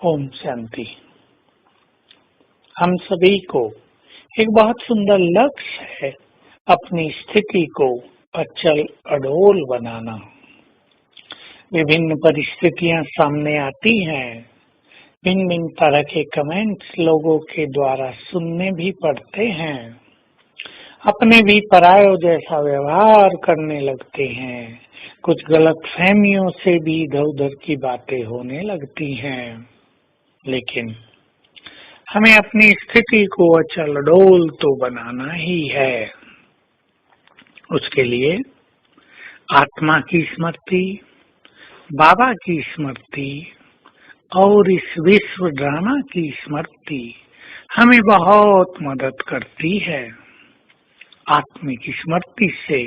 ओम शांति। हम सभी को एक बहुत सुंदर लक्ष्य है अपनी स्थिति को अचल अडोल बनाना। विभिन्न परिस्थितियां सामने आती हैं, भिन्न भिन्न तरह के कमेंट्स लोगों के द्वारा सुनने भी पड़ते हैं, अपने भी परायों जैसा व्यवहार करने लगते हैं, कुछ गलत फहमियों से भी इधर उधर की बातें होने लगती हैं। लेकिन हमें अपनी स्थिति को अचल अडोल तो बनाना ही है। उसके लिए आत्मा की स्मृति, बाबा की स्मृति और इस विश्व ड्रामा की स्मृति हमें बहुत मदद करती है। आत्मिक स्मृति से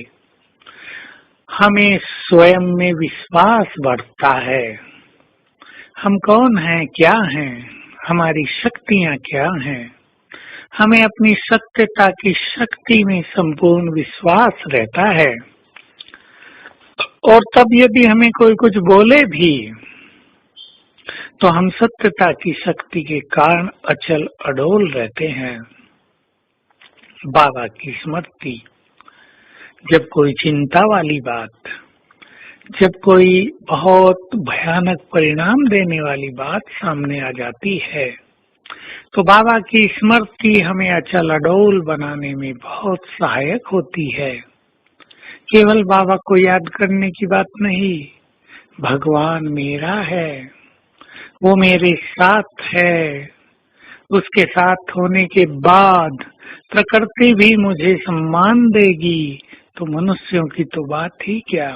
हमें स्वयं में विश्वास बढ़ता है। हम कौन हैं, क्या हैं, हमारी शक्तियां क्या हैं। हमें अपनी सत्यता की शक्ति में संपूर्ण विश्वास रहता है। और तब यदि हमें कोई कुछ बोले भी तो हम सत्यता की शक्ति के कारण अचल अडोल रहते हैं। बाबा की स्मृति, जब कोई चिंता वाली बात, जब कोई बहुत भयानक परिणाम देने वाली बात सामने आ जाती है तो बाबा की स्मृति हमें अचल अडोल बनाने में बहुत सहायक होती है। केवल बाबा को याद करने की बात नहीं, भगवान मेरा है, वो मेरे साथ है। उसके साथ होने के बाद प्रकृति भी मुझे सम्मान देगी, तो मनुष्यों की तो बात ही क्या,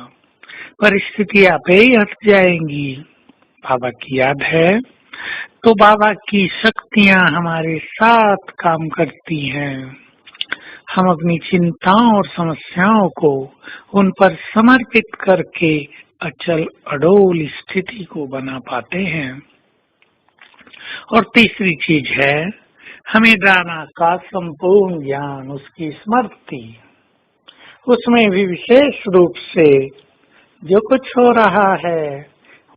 परिस्थितियां पे ही हट जाएंगी। बाबा की याद है तो बाबा की शक्तियां हमारे साथ काम करती हैं। हम अपनी चिंताओं और समस्याओं को उन पर समर्पित करके अचल अडोल स्थिति को बना पाते हैं। और तीसरी चीज है, हमें ड्रामा का संपूर्ण ज्ञान, उसकी स्मृति, उसमें भी विशेष रूप से जो कुछ हो रहा है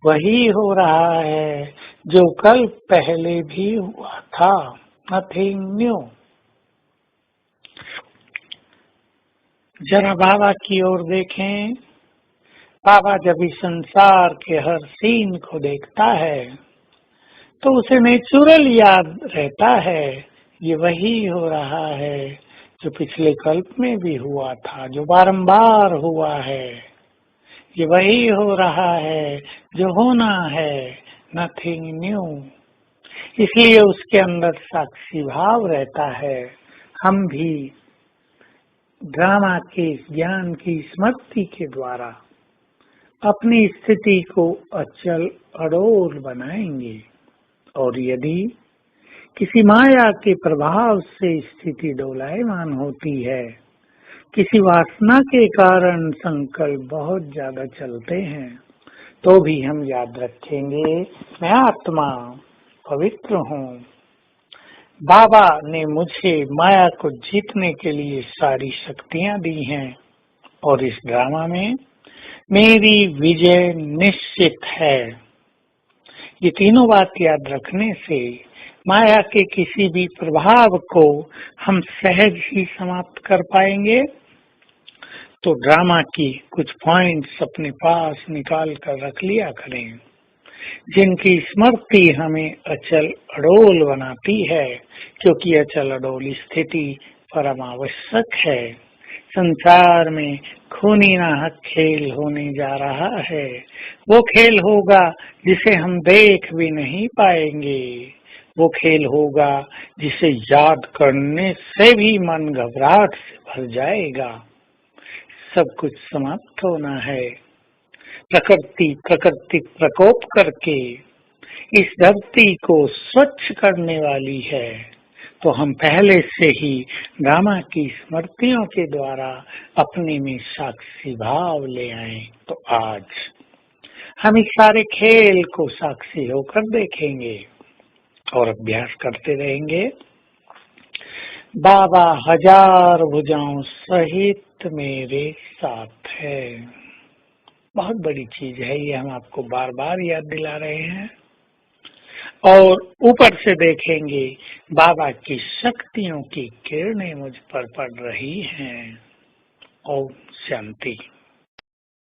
वही हो रहा है जो कल पहले भी हुआ था। Nothing new. जरा बाबा की ओर देखें। बाबा जब इस संसार के हर सीन को देखता है तो उसे नेचुरल याद रहता है, ये वही हो रहा है जो पिछले कल्प में भी हुआ था, जो बारंबार हुआ है। ये वही हो रहा है जो होना है। Nothing new. इसलिए उसके अंदर साक्षी भाव रहता है। हम भी ड्रामा के ज्ञान की स्मृति के द्वारा अपनी स्थिति को अचल अडोल बनाएंगे। और यदि किसी माया के प्रभाव से स्थिति डोलायमान होती है, किसी वासना के कारण संकल्प बहुत ज्यादा चलते हैं, तो भी हम याद रखेंगे, मैं आत्मा पवित्र हूँ। बाबा ने मुझे माया को जीतने के लिए सारी शक्तियां दी हैं और इस ड्रामा में मेरी विजय निश्चित है। ये तीनों बात याद रखने से माया के किसी भी प्रभाव को हम सहज ही समाप्त कर पाएंगे। तो ड्रामा की कुछ पॉइंट्स अपने पास निकाल कर रख लिया करें, जिनकी स्मृति हमें अचल अडोल बनाती है, क्योंकि अचल अडोल स्थिति परम आवश्यक है। संसार में खूनी नाहक खेल होने जा रहा है। वो खेल होगा जिसे हम देख भी नहीं पाएंगे। वो खेल होगा जिसे याद करने से भी मन घबराहट से भर जाएगा। सब कुछ समाप्त होना है। प्रकृति प्रकोप करके इस धरती को स्वच्छ करने वाली है। तो हम पहले से ही ड्रामा की स्मृतियों के द्वारा अपने में साक्षी भाव ले आए। तो आज हम इस सारे खेल को साक्षी होकर देखेंगे और अभ्यास करते रहेंगे। बाबा हजार भुजाओं सहित मेरे साथ है। बहुत बड़ी चीज है ये, हम आपको बार बार याद दिला रहे हैं। और ऊपर से देखेंगे बाबा की शक्तियों की किरणें मुझ पर पड़ रही हैं। ओम शांति।